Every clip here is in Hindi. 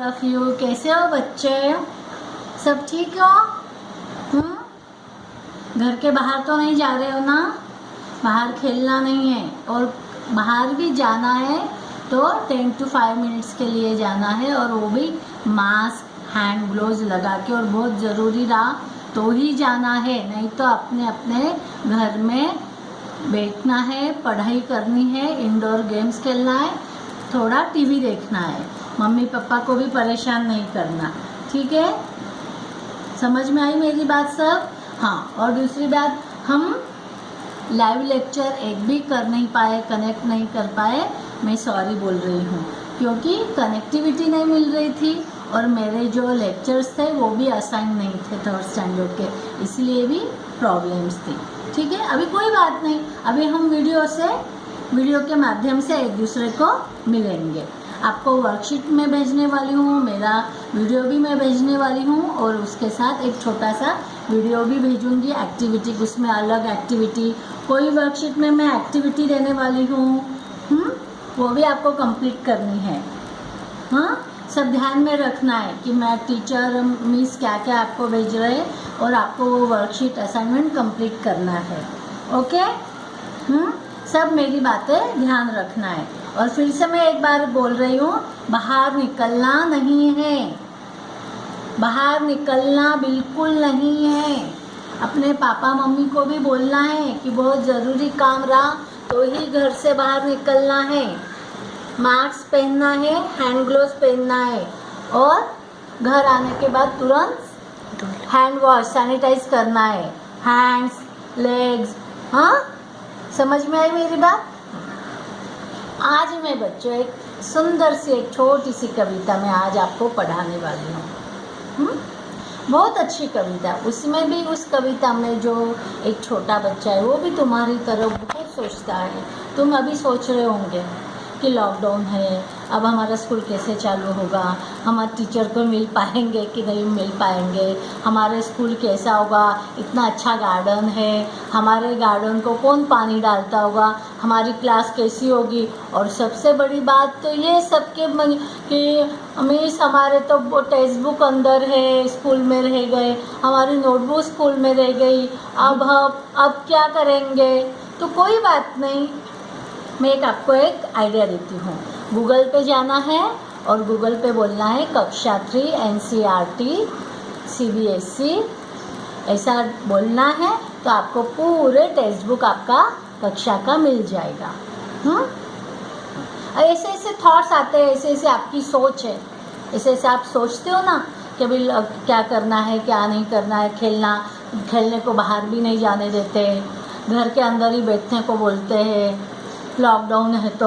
Of you. कैसे हो बच्चे? सब ठीक हो? घर के बाहर तो नहीं जा रहे हो ना? बाहर खेलना नहीं है, और बाहर भी जाना है तो 10 to 5 मिनट्स के लिए जाना है, और वो भी मास्क हैंड ग्लोव्स लगा के, और बहुत ज़रूरी रहा तो ही जाना है, नहीं तो अपने अपने घर में बैठना है, पढ़ाई करनी है, इंडोर गेम्स खेलना है, थोड़ा टीवी देखना है। मम्मी पापा को भी परेशान नहीं करना, ठीक है? समझ में आई मेरी बात सब? हाँ, और दूसरी बात, हम लाइव लेक्चर एक भी कर नहीं पाए, कनेक्ट नहीं कर पाए, मैं सॉरी बोल रही हूँ, क्योंकि कनेक्टिविटी नहीं मिल रही थी, और मेरे जो लेक्चर्स थे वो भी असाइन नहीं थे 3rd स्टैंडर्ड के, इसलिए भी प्रॉब्लम्स थी। ठीक है, अभी कोई बात नहीं, अभी हम वीडियो के माध्यम से एक दूसरे को मिलेंगे। आपको वर्कशीट में भेजने वाली हूँ, मेरा वीडियो भी मैं भेजने वाली हूँ, और उसके साथ एक छोटा सा वीडियो भी भेजूँगी एक्टिविटी, उसमें अलग एक्टिविटी, कोई वर्कशीट में मैं एक्टिविटी देने वाली हूँ, वो भी आपको कंप्लीट करनी है। हाँ, सब ध्यान में रखना है कि मैं टीचर मिस क्या क्या आपको भेज रहे हैं, और आपको वो वर्कशीट असाइनमेंट कंप्लीट करना है। ओके? सब मेरी बातें ध्यान रखना है। और फिर से मैं एक बार बोल रही हूँ, बाहर निकलना नहीं है, बाहर निकलना बिल्कुल नहीं है। अपने पापा मम्मी को भी बोलना है कि बहुत ज़रूरी काम रहा तो ही घर से बाहर निकलना है, मास्क पहनना है, हैंड ग्लोव्स पहनना है, और घर आने के बाद तुरंत हैंड वॉश, सैनिटाइज करना है, हैंड्स, लेग्स। हाँ, समझ में आई मेरी बात? आज मैं बच्चों एक सुंदर सी, एक छोटी सी कविता मैं आज आपको पढ़ाने वाली हूँ। बहुत अच्छी कविता, उसमें भी, उस कविता में जो एक छोटा बच्चा है वो भी तुम्हारी तरह बहुत सोचता है। तुम अभी सोच रहे होंगे कि लॉकडाउन है, अब हमारा स्कूल कैसे चालू होगा, हम टीचर को मिल पाएंगे कि नहीं मिल पाएंगे, हमारे स्कूल कैसा होगा, इतना अच्छा गार्डन है, हमारे गार्डन को कौन पानी डालता होगा, हमारी क्लास कैसी होगी, और सबसे बड़ी बात तो ये सबके कि मिस हमारे तो वो टेक्स्ट बुक अंदर है, स्कूल में रह गए, हमारी नोटबुक स्कूल में रह गई, अब क्या करेंगे? तो कोई बात नहीं, मैं आपको एक आइडिया देती हूँ। गूगल पे जाना है, और गूगल पे बोलना है कक्षा 3 NCERT CBSE, ऐसा बोलना है तो आपको पूरे टेक्स्ट बुक आपका कक्षा का मिल जाएगा। ऐसे ऐसे थॉट्स आते हैं, ऐसे ऐसे आपकी सोच है, ऐसे ऐसे आप सोचते हो ना कि भाई क्या करना है, क्या नहीं करना है, खेलने को बाहर भी नहीं जाने देते, घर के अंदर ही बैठने को बोलते हैं, लॉकडाउन है तो,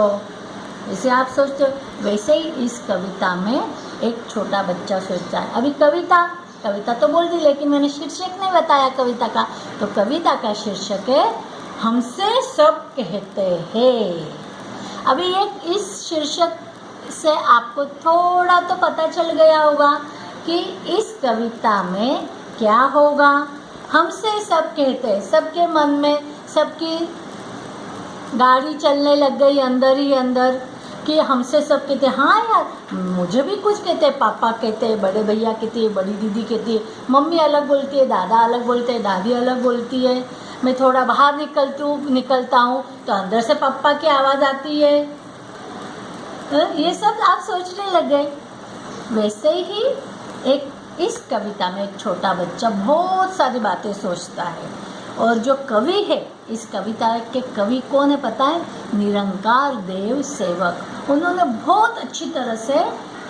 जैसे आप सोचते हो वैसे ही इस कविता में एक छोटा बच्चा सोचता है। अभी कविता तो बोल दी, लेकिन मैंने शीर्षक नहीं बताया कविता का, तो कविता का शीर्षक है हमसे सब कहते हैं। अभी इस शीर्षक से आपको थोड़ा तो पता चल गया होगा कि इस कविता में क्या होगा। हमसे सब कहते हैं, सबके मन में, सबकी गाड़ी चलने लग गई अंदर ही अंदर कि हमसे सब कहते, हाँ यार मुझे भी कुछ कहते, पापा कहते, बड़े भैया कहती है, बड़ी दीदी कहती है, मम्मी अलग बोलती है, दादा अलग बोलते हैं, दादी अलग बोलती है, मैं थोड़ा बाहर निकलता हूँ तो अंदर से पापा की आवाज़ आती है। ये सब आप सोचने लग गए। वैसे ही इस कविता में एक छोटा बच्चा बहुत सारी बातें सोचता है, और जो कवि है, इस कविता के कवि कौन है पता है? निरंकार देव सेवक। उन्होंने बहुत अच्छी तरह से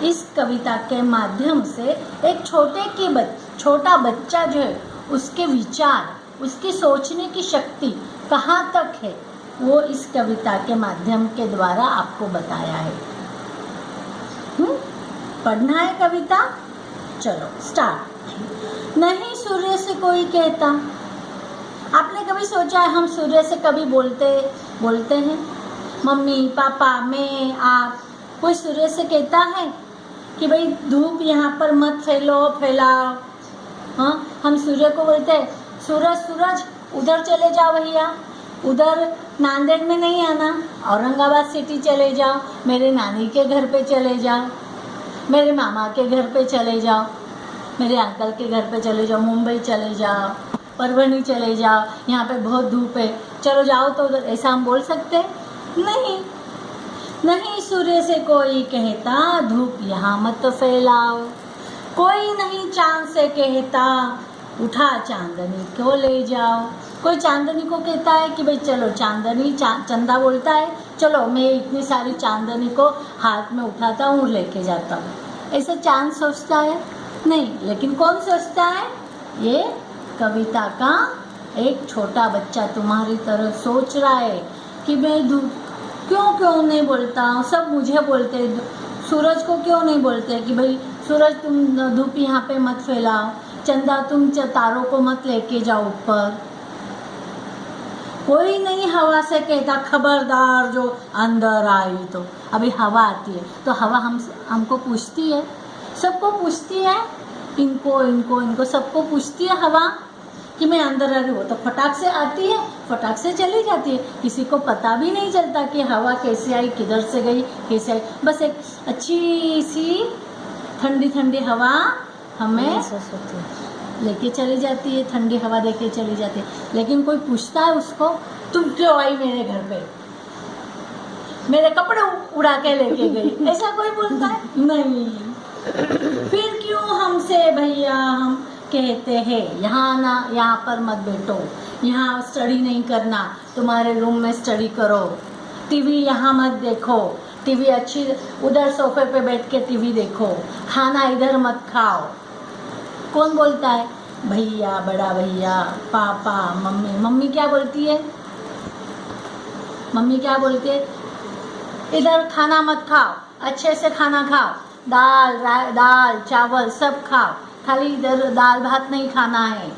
इस कविता के माध्यम से एक छोटा बच्चा जो है, उसके विचार, उसकी सोचने की शक्ति कहाँ तक है, वो इस कविता के माध्यम के द्वारा आपको बताया है। पढ़ना है कविता? चलो स्टार्ट। नहीं सूर्य से कोई कहता, आपने कभी सोचा है हम सूर्य से कभी बोलते हैं? मम्मी पापा मैं आप, कोई सूर्य से कहता है कि भाई धूप यहाँ पर मत फैलाओ? हाँ, हम सूर्य को बोलते हैं सूरज उधर चले जाओ भैया, उधर नांदेड़ में नहीं आना, औरंगाबाद सिटी चले जाओ, मेरे नानी के घर पे चले जाओ। मेरे मामा के घर पे चले जाओ, मेरे अंकल के घर पे चले जाओ, मुंबई चले जाओ, परभणी चले जाओ, यहाँ पे बहुत धूप है, चलो जाओ तो उधर, ऐसा हम बोल सकते हैं? नहीं। नहीं सूर्य से कोई कहता धूप यहाँ मत फैलाओ, कोई नहीं चांद से कहता उठा चांदनी को ले जाओ। कोई चांदनी को कहता है कि भाई चलो चांदनी, चंदा बोलता है चलो मैं इतनी सारी चांदनी को हाथ में उठाता हूँ, लेके जाता हूँ, ऐसा चांद सोचता है? नहीं। लेकिन कौन सोचता है? ये कविता का एक छोटा बच्चा तुम्हारी तरह सोच रहा है कि मैं धूप क्यों नहीं बोलता हूँ, सब मुझे बोलते हैं, सूरज को क्यों नहीं बोलते कि भाई सूरज तुम धूप यहाँ पे मत फैलाओ, चंदा तुम तारों को मत लेके जाओ ऊपर। कोई नहीं हवा से कहता खबरदार जो अंदर आई तो। अभी हवा आती है तो हवा हमको पूछती है, सबको पूछती है, इनको सबको पूछती है हवा कि मैं अंदर आ रही हूँ, तो फटाक से आती है, फटाक से चली जाती है, किसी को पता भी नहीं चलता कि हवा कैसे आई, किधर से गई, कैसे आई। बस एक अच्छी सी ठंडी ठंडी हवा हमें लेके चली जाती है, ठंडी हवा देके चली जाती है। लेकिन कोई पूछता है उसको तुम क्यों आई मेरे घर पे, मेरे कपड़े उड़ा के लेके गई, ऐसा कोई बोलता है? नहीं। फिर क्यों हमसे भैया हम कहते हैं यहाँ पर मत बैठो, यहाँ स्टडी नहीं करना, तुम्हारे रूम में स्टडी करो, टीवी यहाँ मत देखो, टीवी अच्छी उधर सोफे पे बैठ के टीवी देखो, खाना इधर मत खाओ। कौन बोलता है? भैया, बड़ा भैया, पापा, मम्मी। मम्मी क्या बोलती है? मम्मी क्या बोलती है? इधर खाना मत खाओ, अच्छे से खाना खाओ, दाल चावल सब खाओ, खाली इधर दाल भात नहीं खाना है,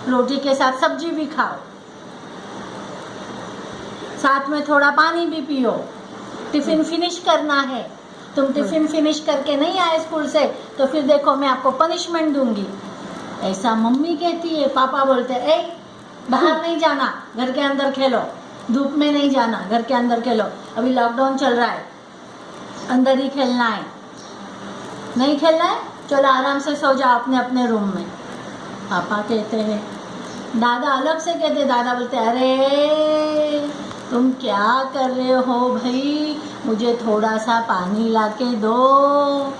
रोटी के साथ सब्जी भी खाओ, साथ में थोड़ा पानी भी पियो, टिफिन फिनिश करना है। तुम टिफिन फिनिश करके नहीं आए स्कूल से तो फिर देखो मैं आपको पनिशमेंट दूंगी, ऐसा मम्मी कहती है। पापा बोलते हैं ए बाहर नहीं जाना, घर के अंदर खेलो, धूप में नहीं जाना, घर के अंदर खेलो, अभी लॉकडाउन चल रहा है, अंदर ही खेलना है, नहीं खेलना है चलो आराम से सो जाओ अपने अपने रूम में। पापा कहते हैं। दादा अलग से कहते, दादा बोलते अरे तुम क्या कर रहे हो भाई, मुझे थोड़ा सा पानी ला के दो,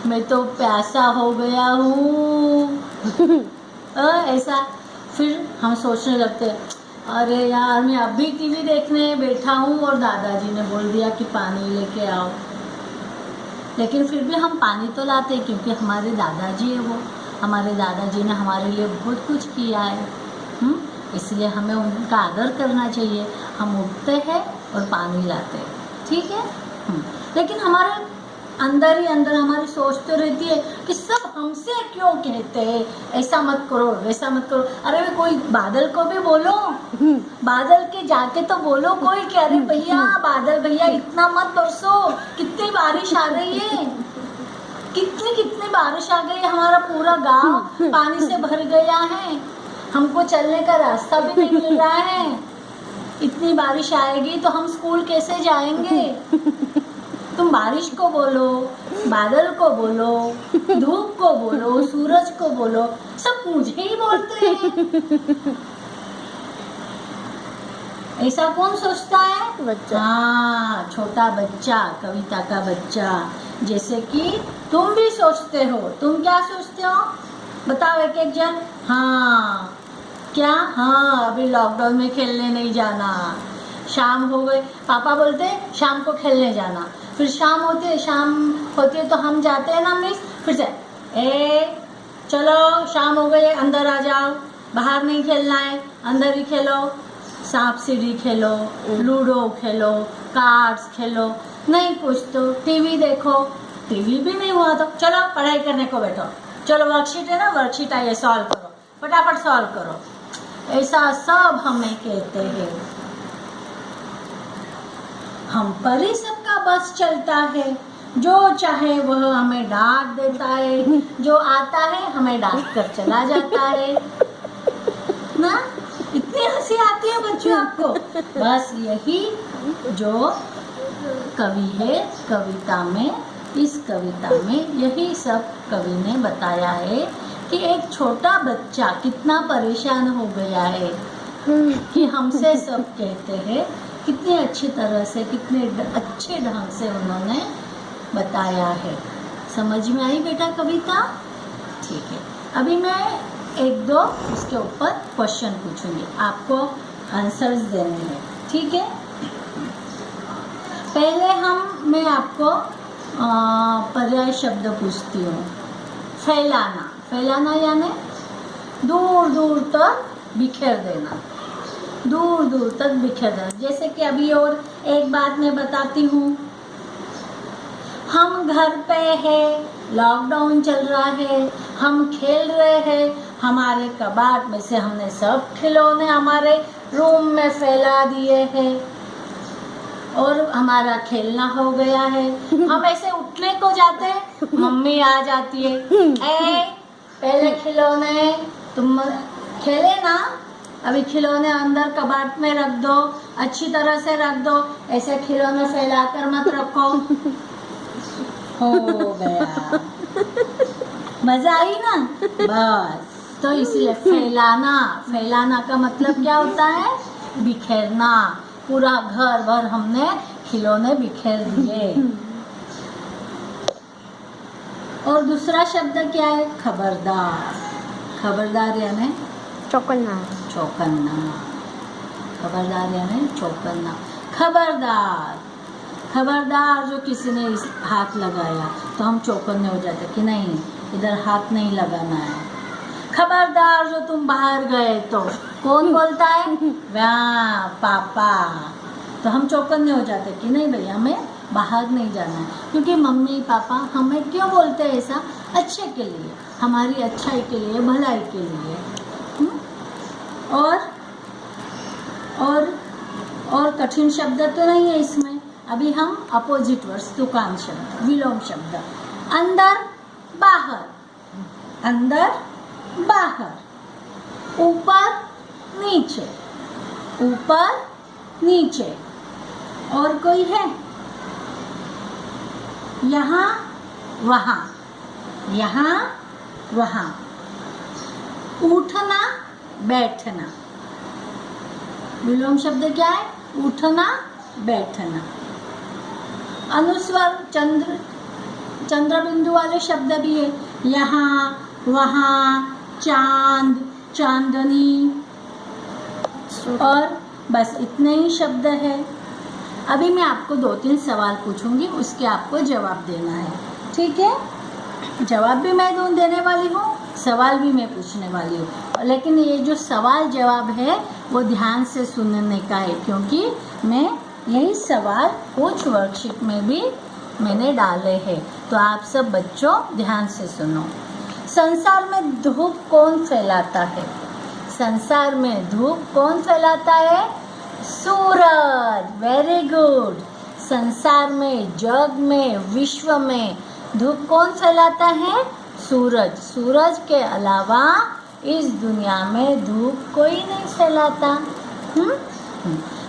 मैं तो प्यासा हो गया हूँ। ऐसा फिर हम सोचने लगते अरे यार मैं अभी टीवी देखने बैठा हूँ और दादाजी ने बोल दिया कि पानी लेके आओ। लेकिन फिर भी हम पानी तो लाते हैं क्योंकि हमारे दादाजी है, वो हमारे दादाजी ने हमारे लिए बहुत कुछ किया है, इसलिए हमें उनका आदर करना चाहिए। हम उठते हैं और पानी लाते हैं, ठीक है। लेकिन हमारे अंदर ही अंदर हमारी सोच तो रहती है कि सब हमसे क्यों कहते हैं, ऐसा मत करो वैसा मत करो। अरे कोई बादल को भी बोलो, बादल के जाके तो बोलो कोई कि अरे भैया बादल भैया इतना मत बरसो, कितनी बारिश आ रही है, कितनी बारिश आ गई है, हमारा पूरा गांव पानी से भर गया है, हमको चलने का रास्ता भी नहीं मिल रहा है, इतनी बारिश आएगी तो हम स्कूल कैसे जाएंगे। तुम बारिश को बोलो, बादल को बोलो, धूप को बोलो, सूरज को बोलो, सब मुझे ही बोलते हैं। ऐसा कौन सोचता है? बच्चा। हाँ, छोटा बच्चा, कविता का बच्चा, जैसे कि तुम भी सोचते हो। तुम क्या सोचते हो बताओ एक एक जन। हाँ क्या? हाँ अभी लॉकडाउन में खेलने नहीं जाना, शाम हो गई, पापा बोलते शाम को खेलने जाना, फिर शाम होती है तो हम जाते हैं ना मिस, फिर से चलो शाम हो गई अंदर आ जाओ, बाहर नहीं खेलना है, अंदर ही खेलो, सांप सीढ़ी खेलो, लूडो खेलो, कार्ड्स खेलो, नहीं कुछ तो टीवी देखो, टीवी भी नहीं हुआ तो चलो पढ़ाई करने को बैठो, चलो वर्कशीट है ना, वर्कशीट आइए सॉल्व करो, फटाफट सॉल्व करो। ऐसा सब हमें कहते हैं, हम पर ही सबका बस चलता है, जो चाहे वह हमें डांट देता है, जो आता है हमें डांट कर चला जाता है ना। इतनी हंसी आती है बच्चों आपको। बस यही जो कवि है कविता में इस कविता में यही सब कवि ने बताया है कि एक छोटा बच्चा कितना परेशान हो गया है कि हमसे सब कहते हैं। कितनी अच्छी तरह से, कितने अच्छे ढंग से उन्होंने बताया है। समझ में आई बेटा कविता? ठीक है, अभी मैं एक दो उसके ऊपर क्वेश्चन पूछूंगी, आपको आंसर्स देने हैं। ठीक है, पहले मैं आपको पर्याय शब्द पूछती हूँ। फैलाना, फैलाना यानी दूर दूर तक बिखेर देना, दूर दूर तक बिखेर देना। जैसे कि अभी और एक बात मैं बताती हूँ, हम घर पे हैं, लॉकडाउन चल रहा है, हम खेल रहे हैं, हमारे कबाड़ में से हमने सब खिलौने हमारे रूम में फैला दिए हैं और हमारा खेलना हो गया है। हम ऐसे उठने को जाते हैं, मम्मी आ जाती है, पहले खिलौने तुम खेले ना, अभी खिलौने अंदर कबाड़ में रख दो, अच्छी तरह से रख दो, ऐसे खिलौने फैलाकर मत रखो। हो गया, मजा आई ना? बस, तो इसलिए फैलाना, फैलाना का मतलब क्या होता है? बिखेरना। पूरा घर भर हमने खिलौने बिखेर दिए। और दूसरा शब्द क्या है? खबरदार। खबरदार यानी चौकन्ना, चौकन्ना। खबरदार यानी चौकन्ना। खबरदार, खबरदार जो किसी ने इस हाथ लगाया तो हम चौकन्ने हो जाते कि नहीं, इधर हाथ नहीं लगाना है। खबरदार जो तुम बाहर गए तो कौन बोलता है? वाह पापा। तो हम चौकन्ने हो जाते कि नहीं भैया, हमें बाहर नहीं जाना है। क्योंकि मम्मी पापा हमें क्यों बोलते हैं ऐसा? अच्छे के लिए, हमारी अच्छाई के लिए, भलाई के लिए। और कठिन शब्द तो नहीं है इसमें। अभी हम अपोजिट वर्ड्स, तुकान शब्द, विलोम शब्द। अंदर बाहर, अंदर बाहर, ऊपर नीचे, ऊपर नीचे। और कोई है? यहाँ वहाँ, यहाँ वहाँ। उठना बैठना, विलोम शब्द क्या है? उठना बैठना। अनुस्वर चंद्र बिंदु वाले शब्द भी है, यहाँ वहाँ, चांद चांदनी। और बस इतने ही शब्द है। अभी मैं आपको 2-3 सवाल पूछूंगी, उसके आपको जवाब देना है। ठीक है, जवाब भी मैं देने वाली हूँ, सवाल भी मैं पूछने वाली हूँ। लेकिन ये जो सवाल जवाब है वो ध्यान से सुनने का है, क्योंकि मैं यही सवाल कुछ वर्कशीट में भी मैंने डाले हैं। तो आप सब बच्चों ध्यान से सुनो। संसार में धूप कौन फैलाता है? संसार में धूप कौन फैलाता है? सूरज। Very good. संसार में, जग में, विश्व में धूप कौन फैलाता है? सूरज। सूरज के अलावा इस दुनिया में धूप कोई नहीं फैलाता।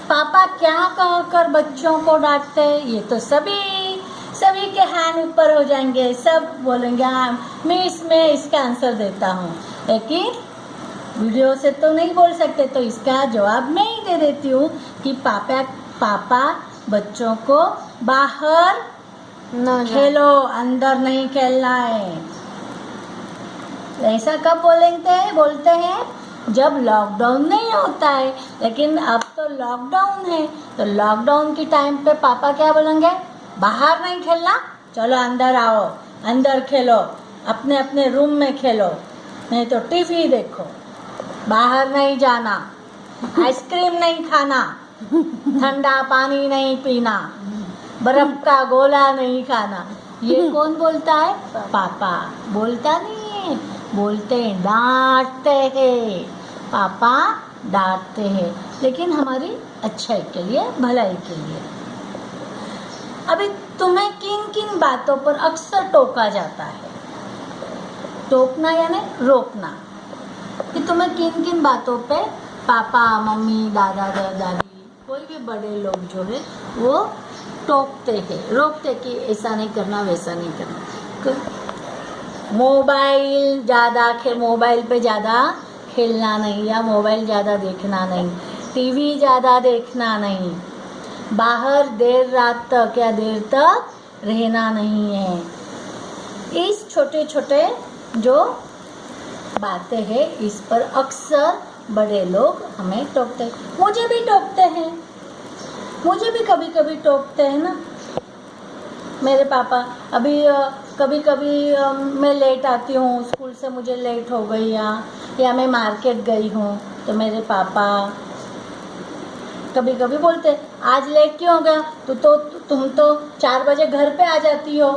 पापा क्या कहकर बच्चों को डांटते हैं? ये तो सभी के हैंड ऊपर हो जाएंगे, सब बोलेंगे हाँ मिस, मैं इसका आंसर देता हूँ। लेकिन वीडियो से तो नहीं बोल सकते, तो इसका जवाब मैं ही दे देती हूँ कि पापा बच्चों को बाहर खेलो, अंदर नहीं खेलना है। ऐसा कब बोलते हैं? जब लॉकडाउन नहीं होता है। लेकिन अब तो लॉकडाउन है, तो लॉकडाउन के टाइम पे पापा क्या बोलेंगे? बाहर नहीं खेलना, चलो अंदर आओ, अंदर खेलो, अपने अपने रूम में खेलो, नहीं तो टीवी देखो, बाहर नहीं जाना, आइसक्रीम नहीं खाना, ठंडा पानी नहीं पीना, बर्फ का गोला नहीं खाना। ये कौन बोलता है? पापा। बोलता नहीं है, बोलते हैं, डांटते हैं। पापा डांटते हैं, लेकिन हमारी अच्छाई के लिए, भलाई के लिए। अभी तुम्हें किन किन बातों पर अक्सर टोका जाता है? टोकना यानी रोकना, कि तुम्हें किन किन बातों पे पापा, मम्मी, दादा, दादी, कोई भी बड़े लोग जो है वो टोकते हैं, रोकते कि ऐसा नहीं करना वैसा नहीं करना। मोबाइल मोबाइल पे ज़्यादा खेलना नहीं या मोबाइल ज़्यादा देखना नहीं, टीवी ज़्यादा देखना नहीं, बाहर देर रात तक या देर तक रहना नहीं है। इस छोटे छोटे जो बातें हैं इस पर अक्सर बड़े लोग हमें टोकते हैं, मुझे भी टोकते हैं, मुझे भी कभी कभी टोकते हैं ना मेरे पापा। अभी कभी कभी मैं लेट आती हूँ स्कूल से, मुझे लेट हो गई या मैं मार्केट गई हूँ तो मेरे पापा कभी कभी बोलते आज लेट क्यों हो गया, तुम तो 4 बजे घर पे आ जाती हो,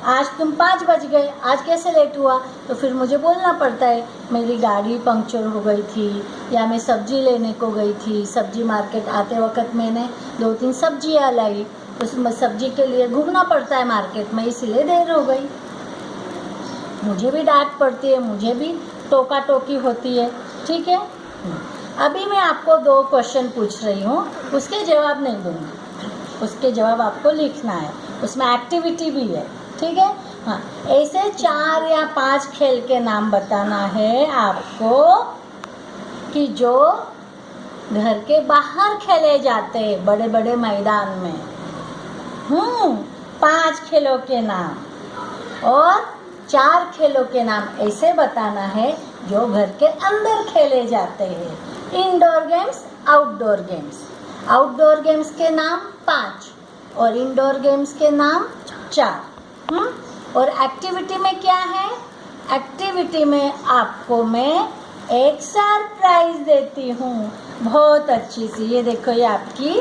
आज तुम 5 बज गए, आज कैसे लेट हुआ। तो फिर मुझे बोलना पड़ता है मेरी गाड़ी पंक्चर हो गई थी या मैं सब्जी लेने को गई थी, सब्जी मार्केट आते वक्त मैंने 2-3 सब्जियाँ लाई, उस सब्जी के लिए घूमना पड़ता है मार्केट में, इसलिए देर हो गई। मुझे भी डांट पड़ती है, मुझे भी टोका टोकी होती है, ठीक है। अभी मैं आपको 2 क्वेश्चन पूछ रही हूँ, उसके जवाब नहीं दूँगी, उसके जवाब आपको लिखना है, उसमें एक्टिविटी भी है, ठीक है। हाँ, ऐसे 4 या 5 खेल के नाम बताना है आपको कि जो घर के बाहर खेले जाते हैं बड़े बड़े मैदान में। 5 खेलों के नाम और 4 खेलों के नाम ऐसे बताना है जो घर के अंदर खेले जाते हैं। Indoor games, outdoor games. Outdoor games के नाम 5 और इंडोर गेम्स के नाम 4। और एक्टिविटी में क्या है, एक्टिविटी में आपको मैं एक सरप्राइज देती हूँ, बहुत अच्छी सी। ये देखो, ये आपकी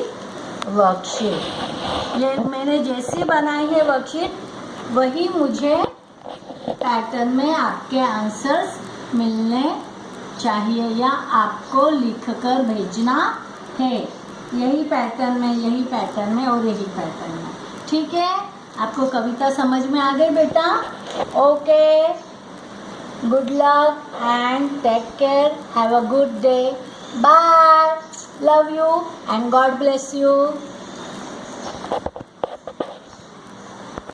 वर्कशीट, ये मैंने जैसी बनाई है वर्कशीट वही मुझे पैटर्न में आपके आंसर्स मिलने चाहिए या आपको लिखकर भेजना है। यही पैटर्न में, यही पैटर्न में और यही पैटर्न में, ठीक है। आपको कविता समझ में आ गई बेटा? Okay, good luck and take care, have a good day, bye, love you and God bless you.